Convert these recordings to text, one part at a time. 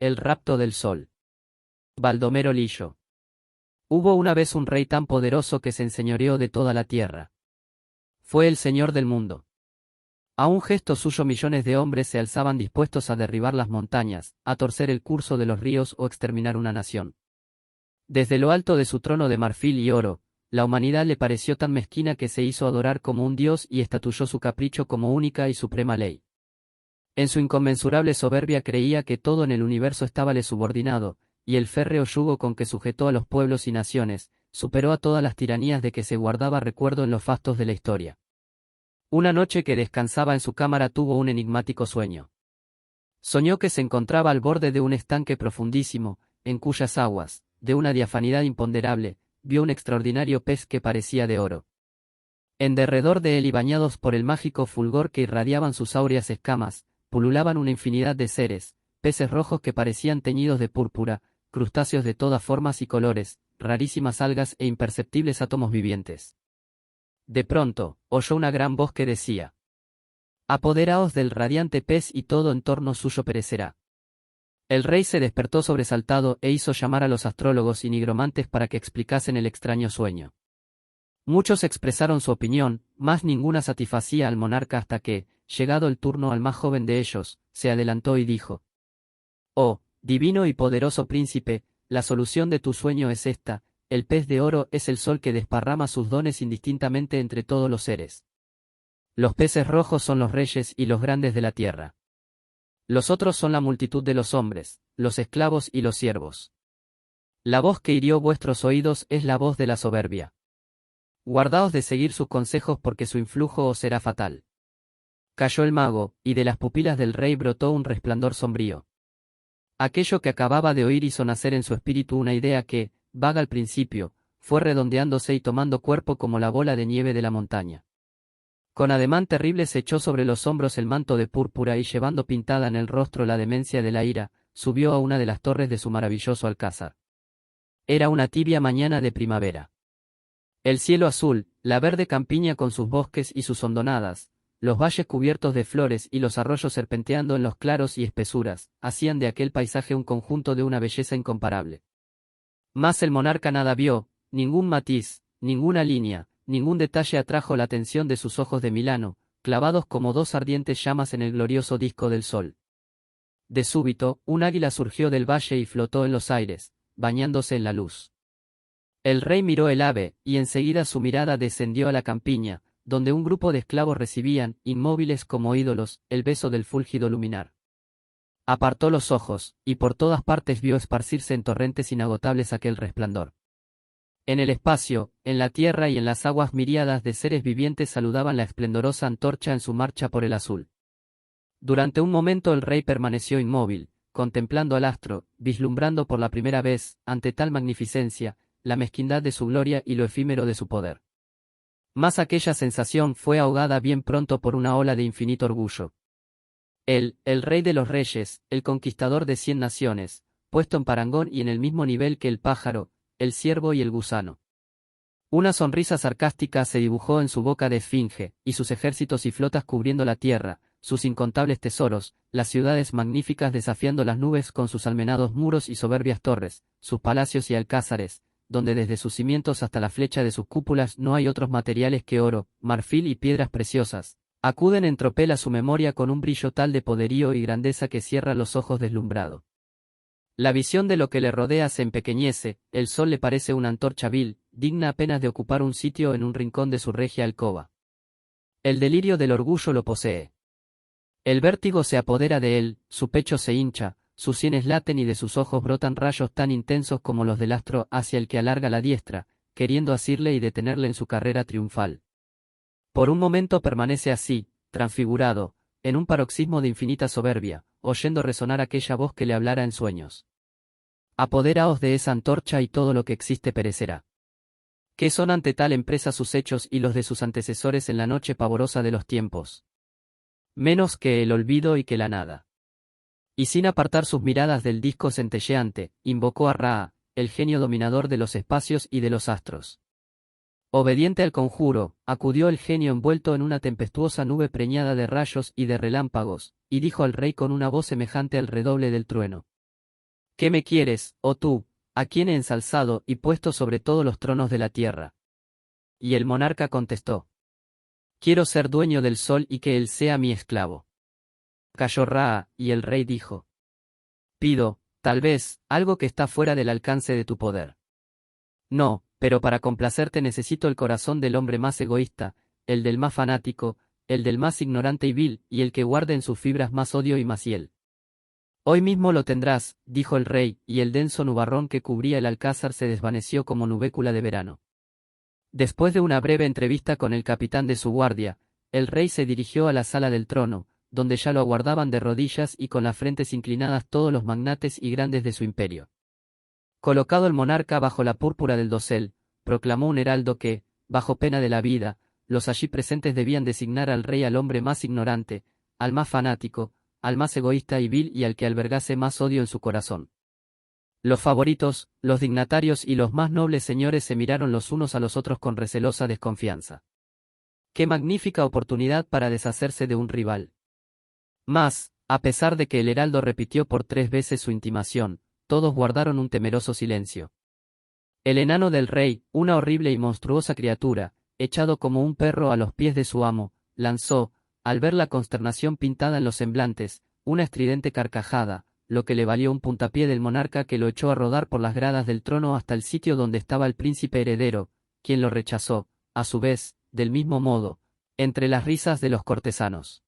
El rapto del sol. Baldomero Lillo. Hubo una vez un rey tan poderoso que se enseñoreó de toda la tierra. Fue el señor del mundo. A un gesto suyo millones de hombres se alzaban dispuestos a derribar las montañas, a torcer el curso de los ríos o exterminar una nación. Desde lo alto de su trono de marfil y oro, la humanidad le pareció tan mezquina que se hizo adorar como un dios y estatuyó su capricho como única y suprema ley. En su inconmensurable soberbia creía que todo en el universo estábale subordinado, y el férreo yugo con que sujetó a los pueblos y naciones, superó a todas las tiranías de que se guardaba recuerdo en los fastos de la historia. Una noche que descansaba en su cámara tuvo un enigmático sueño. Soñó que se encontraba al borde de un estanque profundísimo, en cuyas aguas, de una diafanidad imponderable, vio un extraordinario pez que parecía de oro. En derredor de él y bañados por el mágico fulgor que irradiaban sus áureas escamas, pululaban una infinidad de seres, peces rojos que parecían teñidos de púrpura, crustáceos de todas formas y colores, rarísimas algas e imperceptibles átomos vivientes. De pronto, oyó una gran voz que decía: «Apoderaos del radiante pez y todo en torno suyo perecerá». El rey se despertó sobresaltado e hizo llamar a los astrólogos y nigromantes para que explicasen el extraño sueño. Muchos expresaron su opinión, mas ninguna satisfacía al monarca hasta que, llegado el turno al más joven de ellos, se adelantó y dijo: «Oh, divino y poderoso príncipe, la solución de tu sueño es esta: el pez de oro es el sol que desparrama sus dones indistintamente entre todos los seres. Los peces rojos son los reyes y los grandes de la tierra. Los otros son la multitud de los hombres, los esclavos y los siervos. La voz que hirió vuestros oídos es la voz de la soberbia. Guardaos de seguir sus consejos porque su influjo os será fatal». Cayó el mago, y de las pupilas del rey brotó un resplandor sombrío. Aquello que acababa de oír hizo nacer en su espíritu una idea que, vaga al principio, fue redondeándose y tomando cuerpo como la bola de nieve de la montaña. Con ademán terrible se echó sobre los hombros el manto de púrpura y llevando pintada en el rostro la demencia de la ira, subió a una de las torres de su maravilloso alcázar. Era una tibia mañana de primavera. El cielo azul, la verde campiña con sus bosques y sus hondonadas, los valles cubiertos de flores y los arroyos serpenteando en los claros y espesuras, hacían de aquel paisaje un conjunto de una belleza incomparable. Mas el monarca nada vio, ningún matiz, ninguna línea, ningún detalle atrajo la atención de sus ojos de Milano, clavados como dos ardientes llamas en el glorioso disco del sol. De súbito, un águila surgió del valle y flotó en los aires, bañándose en la luz. El rey miró el ave, y enseguida su mirada descendió a la campiña, donde un grupo de esclavos recibían, inmóviles como ídolos, el beso del fúlgido luminar. Apartó los ojos, y por todas partes vio esparcirse en torrentes inagotables aquel resplandor. En el espacio, en la tierra y en las aguas miríadas de seres vivientes saludaban la esplendorosa antorcha en su marcha por el azul. Durante un momento el rey permaneció inmóvil, contemplando al astro, vislumbrando por la primera vez, ante tal magnificencia, la mezquindad de su gloria y lo efímero de su poder. Mas aquella sensación fue ahogada bien pronto por una ola de infinito orgullo. Él, el rey de los reyes, el conquistador de 100 naciones, puesto en parangón y en el mismo nivel que el pájaro, el ciervo y el gusano. Una sonrisa sarcástica se dibujó en su boca de esfinge, y sus ejércitos y flotas cubriendo la tierra, sus incontables tesoros, las ciudades magníficas desafiando las nubes con sus almenados muros y soberbias torres, sus palacios y alcázares, donde desde sus cimientos hasta la flecha de sus cúpulas no hay otros materiales que oro, marfil y piedras preciosas, acuden en tropel a su memoria con un brillo tal de poderío y grandeza que cierra los ojos deslumbrado. La visión de lo que le rodea se empequeñece, el sol le parece una antorcha vil, digna apenas de ocupar un sitio en un rincón de su regia alcoba. El delirio del orgullo lo posee. El vértigo se apodera de él, su pecho se hincha, sus sienes laten y de sus ojos brotan rayos tan intensos como los del astro hacia el que alarga la diestra, queriendo asirle y detenerle en su carrera triunfal. Por un momento permanece así, transfigurado, en un paroxismo de infinita soberbia, oyendo resonar aquella voz que le hablara en sueños. Apoderaos de esa antorcha y todo lo que existe perecerá. ¿Qué son ante tal empresa sus hechos y los de sus antecesores en la noche pavorosa de los tiempos? Menos que el olvido y que la nada. Y sin apartar sus miradas del disco centelleante, invocó a Ra, el genio dominador de los espacios y de los astros. Obediente al conjuro, acudió el genio envuelto en una tempestuosa nube preñada de rayos y de relámpagos, y dijo al rey con una voz semejante al redoble del trueno: ¿Qué me quieres, oh tú, a quien he ensalzado y puesto sobre todos los tronos de la tierra? Y el monarca contestó: Quiero ser dueño del sol y que él sea mi esclavo. Cayó Ra, y el rey dijo: Pido, tal vez, algo que está fuera del alcance de tu poder. No, pero para complacerte necesito el corazón del hombre más egoísta, el del más fanático, el del más ignorante y vil, y el que guarde en sus fibras más odio y más hiel. Hoy mismo lo tendrás, dijo el rey, y el denso nubarrón que cubría el alcázar se desvaneció como nubécula de verano. Después de una breve entrevista con el capitán de su guardia, el rey se dirigió a la sala del trono, donde ya lo aguardaban de rodillas y con las frentes inclinadas todos los magnates y grandes de su imperio. Colocado el monarca bajo la púrpura del dosel, proclamó un heraldo que, bajo pena de la vida, los allí presentes debían designar al rey al hombre más ignorante, al más fanático, al más egoísta y vil y al que albergase más odio en su corazón. Los favoritos, los dignatarios y los más nobles señores se miraron los unos a los otros con recelosa desconfianza. ¡Qué magnífica oportunidad para deshacerse de un rival! Mas, a pesar de que el heraldo repitió por 3 veces su intimación, todos guardaron un temeroso silencio. El enano del rey, una horrible y monstruosa criatura, echado como un perro a los pies de su amo, lanzó, al ver la consternación pintada en los semblantes, una estridente carcajada, lo que le valió un puntapié del monarca que lo echó a rodar por las gradas del trono hasta el sitio donde estaba el príncipe heredero, quien lo rechazó, a su vez, del mismo modo, entre las risas de los cortesanos.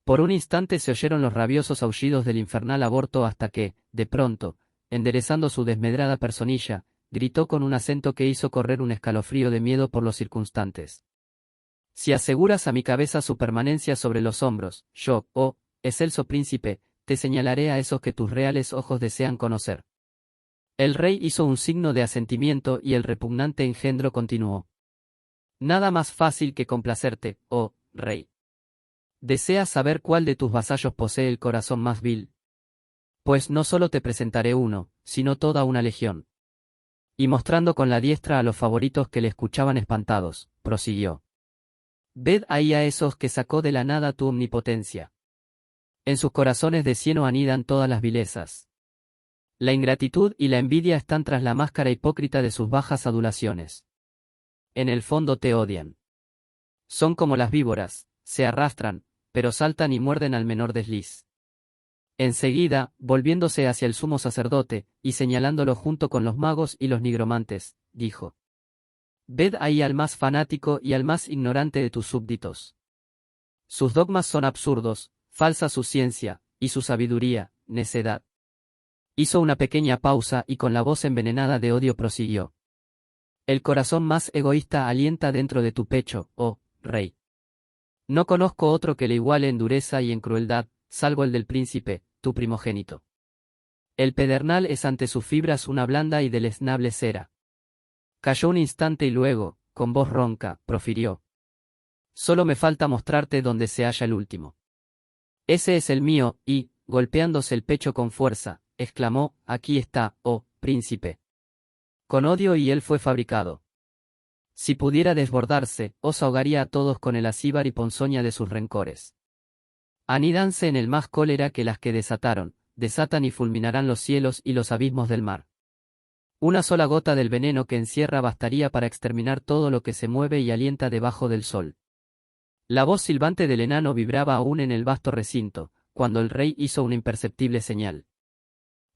Por un instante se oyeron los rabiosos aullidos del infernal aborto hasta que, de pronto, enderezando su desmedrada personilla, gritó con un acento que hizo correr un escalofrío de miedo por los circunstantes: Si aseguras a mi cabeza su permanencia sobre los hombros, yo, oh, excelso príncipe, te señalaré a esos que tus reales ojos desean conocer. El rey hizo un signo de asentimiento y el repugnante engendro continuó: Nada más fácil que complacerte, oh, rey. ¿Deseas saber cuál de tus vasallos posee el corazón más vil? Pues no solo te presentaré uno, sino toda una legión. Y mostrando con la diestra a los favoritos que le escuchaban espantados, prosiguió: Ved ahí a esos que sacó de la nada tu omnipotencia. En sus corazones de cieno anidan todas las vilezas. La ingratitud y la envidia están tras la máscara hipócrita de sus bajas adulaciones. En el fondo te odian. Son como las víboras, se arrastran, pero saltan y muerden al menor desliz. Enseguida, volviéndose hacia el sumo sacerdote, y señalándolo junto con los magos y los nigromantes, dijo: Ved ahí al más fanático y al más ignorante de tus súbditos. Sus dogmas son absurdos, falsa su ciencia, y su sabiduría, necedad. Hizo una pequeña pausa y con la voz envenenada de odio prosiguió: El corazón más egoísta alienta dentro de tu pecho, oh, rey. No conozco otro que le iguale en dureza y en crueldad, salvo el del príncipe, tu primogénito. El pedernal es ante sus fibras una blanda y deleznable cera. Calló un instante y luego, con voz ronca, profirió: Solo me falta mostrarte donde se halla el último. Ese es el mío, y, golpeándose el pecho con fuerza, exclamó: Aquí está, oh, príncipe. Con odio y él fue fabricado. Si pudiera desbordarse, os ahogaría a todos con el acíbar y ponzoña de sus rencores. Anídanse en el más cólera que las que desatan y fulminarán los cielos y los abismos del mar. Una sola gota del veneno que encierra bastaría para exterminar todo lo que se mueve y alienta debajo del sol. La voz silbante del enano vibraba aún en el vasto recinto, cuando el rey hizo una imperceptible señal.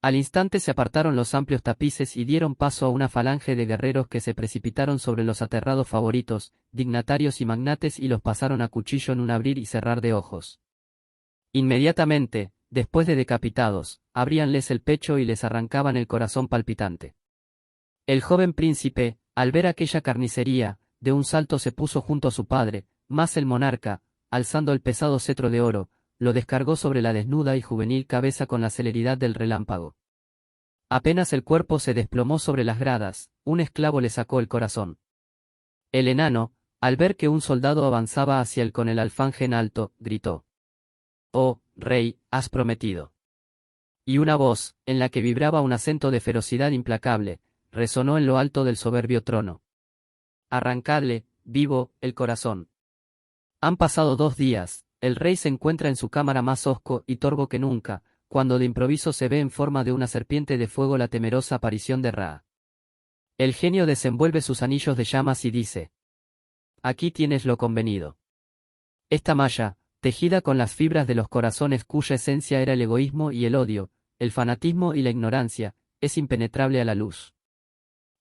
Al instante se apartaron los amplios tapices y dieron paso a una falange de guerreros que se precipitaron sobre los aterrados favoritos, dignatarios y magnates y los pasaron a cuchillo en un abrir y cerrar de ojos. Inmediatamente, después de decapitados, abríanles el pecho y les arrancaban el corazón palpitante. El joven príncipe, al ver aquella carnicería, de un salto se puso junto a su padre, mas el monarca, alzando el pesado cetro de oro, lo descargó sobre la desnuda y juvenil cabeza con la celeridad del relámpago. Apenas el cuerpo se desplomó sobre las gradas, un esclavo le sacó el corazón. El enano, al ver que un soldado avanzaba hacia él con el alfanje en alto, gritó: «Oh, rey, has prometido». Y una voz, en la que vibraba un acento de ferocidad implacable, resonó en lo alto del soberbio trono: «Arrancadle, vivo, el corazón». Han pasado 2 días, el rey se encuentra en su cámara más hosco y torvo que nunca, cuando de improviso se ve en forma de una serpiente de fuego la temerosa aparición de Ra. El genio desenvuelve sus anillos de llamas y dice: aquí tienes lo convenido. Esta malla, tejida con las fibras de los corazones cuya esencia era el egoísmo y el odio, el fanatismo y la ignorancia, es impenetrable a la luz.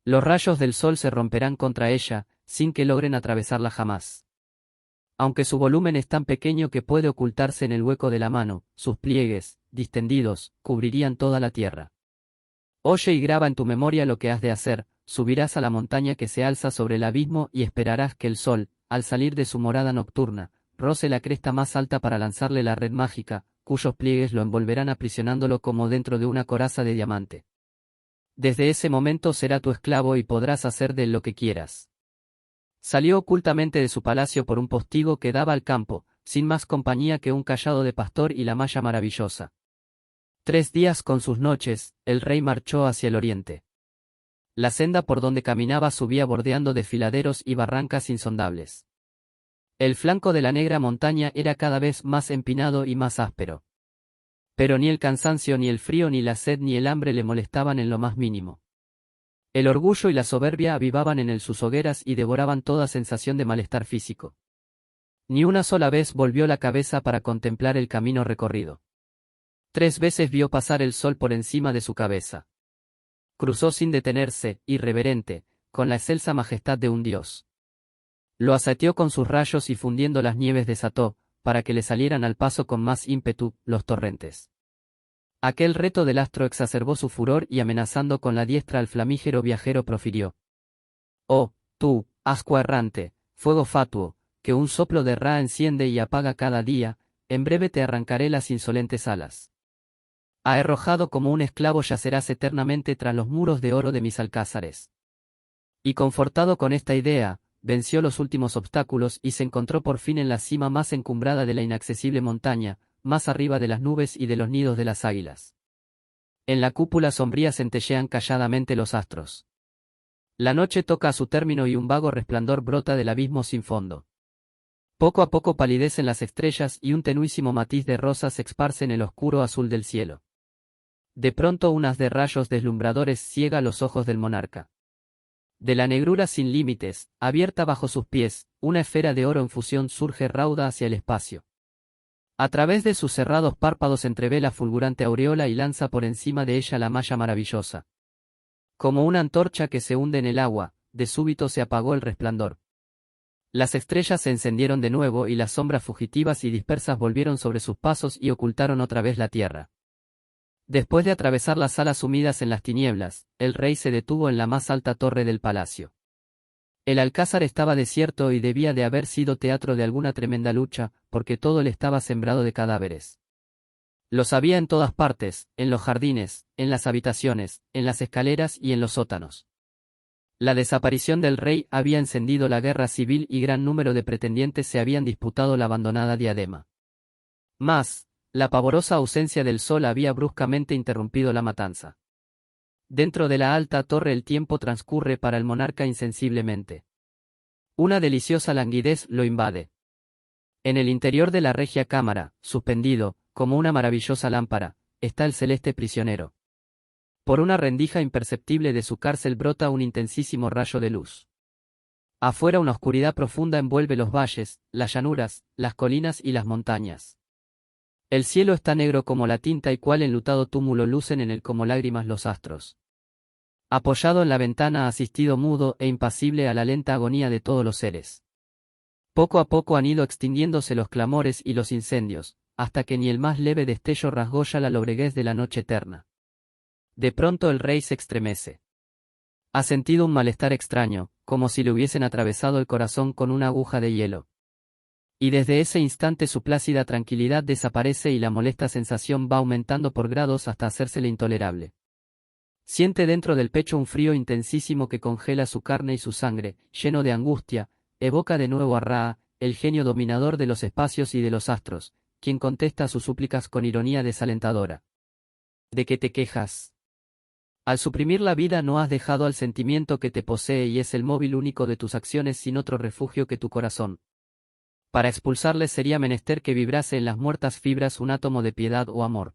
Los rayos del sol se romperán contra ella, sin que logren atravesarla jamás. Aunque su volumen es tan pequeño que puede ocultarse en el hueco de la mano, sus pliegues, distendidos, cubrirían toda la tierra. Oye y graba en tu memoria lo que has de hacer: subirás a la montaña que se alza sobre el abismo y esperarás que el sol, al salir de su morada nocturna, roce la cresta más alta para lanzarle la red mágica, cuyos pliegues lo envolverán aprisionándolo como dentro de una coraza de diamante. Desde ese momento será tu esclavo y podrás hacer de él lo que quieras. Salió ocultamente de su palacio por un postigo que daba al campo, sin más compañía que un cayado de pastor y la malla maravillosa. 3 días con sus noches, el rey marchó hacia el oriente. La senda por donde caminaba subía bordeando desfiladeros y barrancas insondables. El flanco de la negra montaña era cada vez más empinado y más áspero. Pero ni el cansancio ni el frío ni la sed ni el hambre le molestaban en lo más mínimo. El orgullo y la soberbia avivaban en él sus hogueras y devoraban toda sensación de malestar físico. Ni una sola vez volvió la cabeza para contemplar el camino recorrido. 3 veces vio pasar el sol por encima de su cabeza. Cruzó sin detenerse, irreverente, con la excelsa majestad de un dios. Lo asaeteó con sus rayos y fundiendo las nieves desató, para que le salieran al paso con más ímpetu, los torrentes. Aquel reto del astro exacerbó su furor y amenazando con la diestra al flamígero viajero profirió: oh, tú, ascua errante, fuego fatuo, que un soplo de Ra enciende y apaga cada día, en breve te arrancaré las insolentes alas. Arrojado como un esclavo yacerás eternamente tras los muros de oro de mis alcázares. Y confortado con esta idea, venció los últimos obstáculos y se encontró por fin en la cima más encumbrada de la inaccesible montaña, más arriba de las nubes y de los nidos de las águilas. En la cúpula sombría centellean calladamente los astros. La noche toca a su término y un vago resplandor brota del abismo sin fondo. Poco a poco palidecen las estrellas y un tenuísimo matiz de rosa se esparce en el oscuro azul del cielo. De pronto un haz de rayos deslumbradores ciega los ojos del monarca. De la negrura sin límites, abierta bajo sus pies, una esfera de oro en fusión surge rauda hacia el espacio. A través de sus cerrados párpados entrevé la fulgurante aureola y lanza por encima de ella la malla maravillosa. Como una antorcha que se hunde en el agua, de súbito se apagó el resplandor. Las estrellas se encendieron de nuevo y las sombras fugitivas y dispersas volvieron sobre sus pasos y ocultaron otra vez la tierra. Después de atravesar las salas sumidas en las tinieblas, el rey se detuvo en la más alta torre del palacio. El alcázar estaba desierto y debía de haber sido teatro de alguna tremenda lucha, porque todo él estaba sembrado de cadáveres. Los había en todas partes, en los jardines, en las habitaciones, en las escaleras y en los sótanos. La desaparición del rey había encendido la guerra civil y gran número de pretendientes se habían disputado la abandonada diadema. Mas, la pavorosa ausencia del sol había bruscamente interrumpido la matanza. Dentro de la alta torre el tiempo transcurre para el monarca insensiblemente. Una deliciosa languidez lo invade. En el interior de la regia cámara, suspendido, como una maravillosa lámpara, está el celeste prisionero. Por una rendija imperceptible de su cárcel brota un intensísimo rayo de luz. Afuera una oscuridad profunda envuelve los valles, las llanuras, las colinas y las montañas. El cielo está negro como la tinta y cual enlutado túmulo lucen en él como lágrimas los astros. Apoyado en la ventana asistido mudo e impasible a la lenta agonía de todos los seres. Poco a poco han ido extinguiéndose los clamores y los incendios, hasta que ni el más leve destello rasgó ya la lobreguez de la noche eterna. De pronto el rey se estremece. Ha sentido un malestar extraño, como si le hubiesen atravesado el corazón con una aguja de hielo. Y desde ese instante su plácida tranquilidad desaparece y la molesta sensación va aumentando por grados hasta hacérsele intolerable. Siente dentro del pecho un frío intensísimo que congela su carne y su sangre, lleno de angustia, evoca de nuevo a Ra, el genio dominador de los espacios y de los astros, quien contesta a sus súplicas con ironía desalentadora. ¿De qué te quejas? Al suprimir la vida no has dejado al sentimiento que te posee y es el móvil único de tus acciones sin otro refugio que tu corazón. Para expulsarle sería menester que vibrase en las muertas fibras un átomo de piedad o amor.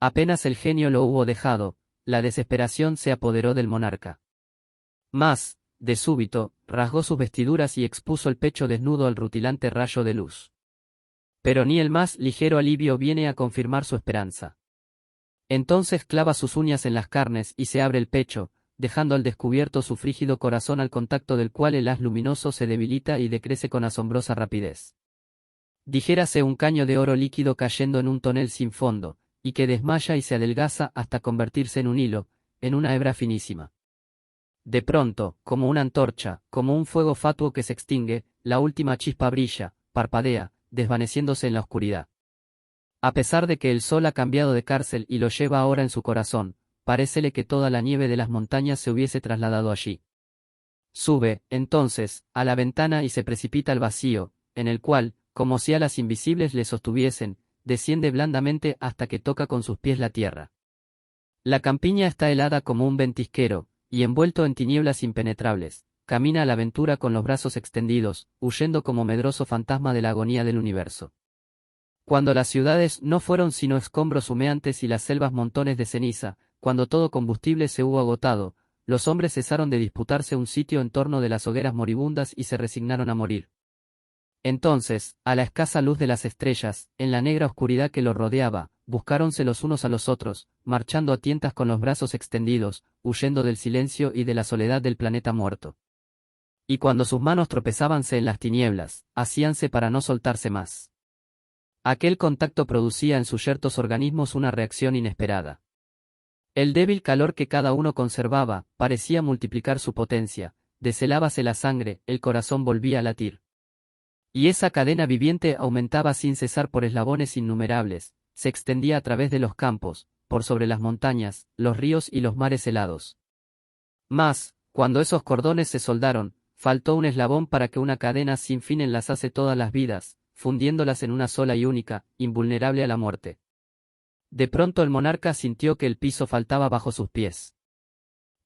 Apenas el genio lo hubo dejado, la desesperación se apoderó del monarca. Mas, de súbito, rasgó sus vestiduras y expuso el pecho desnudo al rutilante rayo de luz. Pero ni el más ligero alivio viene a confirmar su esperanza. Entonces clava sus uñas en las carnes y se abre el pecho, dejando al descubierto su frígido corazón al contacto del cual el haz luminoso se debilita y decrece con asombrosa rapidez. Dijérase un caño de oro líquido cayendo en un tonel sin fondo, y que desmaya y se adelgaza hasta convertirse en un hilo, en una hebra finísima. De pronto, como una antorcha, como un fuego fatuo que se extingue, la última chispa brilla, parpadea, desvaneciéndose en la oscuridad. A pesar de que el sol ha cambiado de cárcel y lo lleva ahora en su corazón, parécele que toda la nieve de las montañas se hubiese trasladado allí. Sube, entonces, a la ventana y se precipita al vacío, en el cual, como si alas invisibles le sostuviesen, desciende blandamente hasta que toca con sus pies la tierra. La campiña está helada como un ventisquero, y envuelto en tinieblas impenetrables, camina a la aventura con los brazos extendidos, huyendo como medroso fantasma de la agonía del universo. Cuando las ciudades no fueron sino escombros humeantes y las selvas montones de ceniza, cuando todo combustible se hubo agotado, los hombres cesaron de disputarse un sitio en torno de las hogueras moribundas y se resignaron a morir. Entonces, a la escasa luz de las estrellas, en la negra oscuridad que los rodeaba, buscáronse los unos a los otros, marchando a tientas con los brazos extendidos, huyendo del silencio y de la soledad del planeta muerto. Y cuando sus manos tropezábanse en las tinieblas, hacíanse para no soltarse más. Aquel contacto producía en sus yertos organismos una reacción inesperada. El débil calor que cada uno conservaba, parecía multiplicar su potencia, deshelábase la sangre, el corazón volvía a latir. Y esa cadena viviente aumentaba sin cesar por eslabones innumerables, se extendía a través de los campos, por sobre las montañas, los ríos y los mares helados. Mas, cuando esos cordones se soldaron, faltó un eslabón para que una cadena sin fin enlazase todas las vidas, fundiéndolas en una sola y única, invulnerable a la muerte. De pronto el monarca sintió que el piso faltaba bajo sus pies.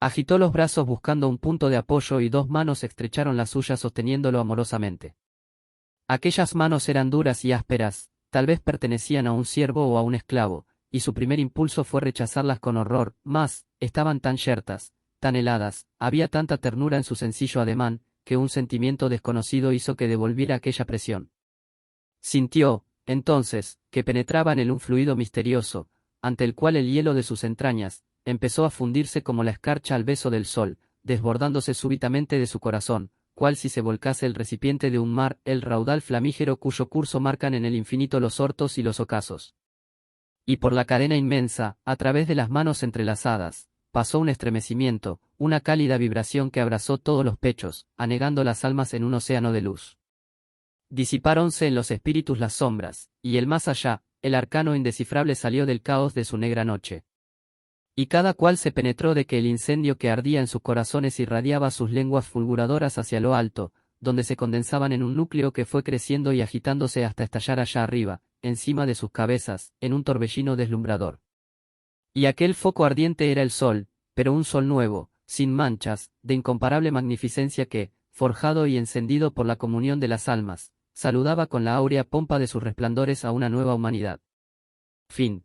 Agitó los brazos buscando un punto de apoyo y dos manos estrecharon las suyas sosteniéndolo amorosamente. Aquellas manos eran duras y ásperas, tal vez pertenecían a un siervo o a un esclavo, y su primer impulso fue rechazarlas con horror, mas, estaban tan yertas, tan heladas, había tanta ternura en su sencillo ademán, que un sentimiento desconocido hizo que devolviera aquella presión. Sintió, entonces, que penetraba en él un fluido misterioso, ante el cual el hielo de sus entrañas, empezó a fundirse como la escarcha al beso del sol, desbordándose súbitamente de su corazón, cual si se volcase el recipiente de un mar, el raudal flamígero cuyo curso marcan en el infinito los hortos y los ocasos. Y por la cadena inmensa, a través de las manos entrelazadas, pasó un estremecimiento, una cálida vibración que abrazó todos los pechos, anegando las almas en un océano de luz. Disipáronse en los espíritus las sombras, y el más allá, el arcano indescifrable salió del caos de su negra noche. Y cada cual se penetró de que el incendio que ardía en sus corazones irradiaba sus lenguas fulguradoras hacia lo alto, donde se condensaban en un núcleo que fue creciendo y agitándose hasta estallar allá arriba, encima de sus cabezas, en un torbellino deslumbrador. Y aquel foco ardiente era el sol, pero un sol nuevo, sin manchas, de incomparable magnificencia que, forjado y encendido por la comunión de las almas, saludaba con la áurea pompa de sus resplandores a una nueva humanidad. Fin.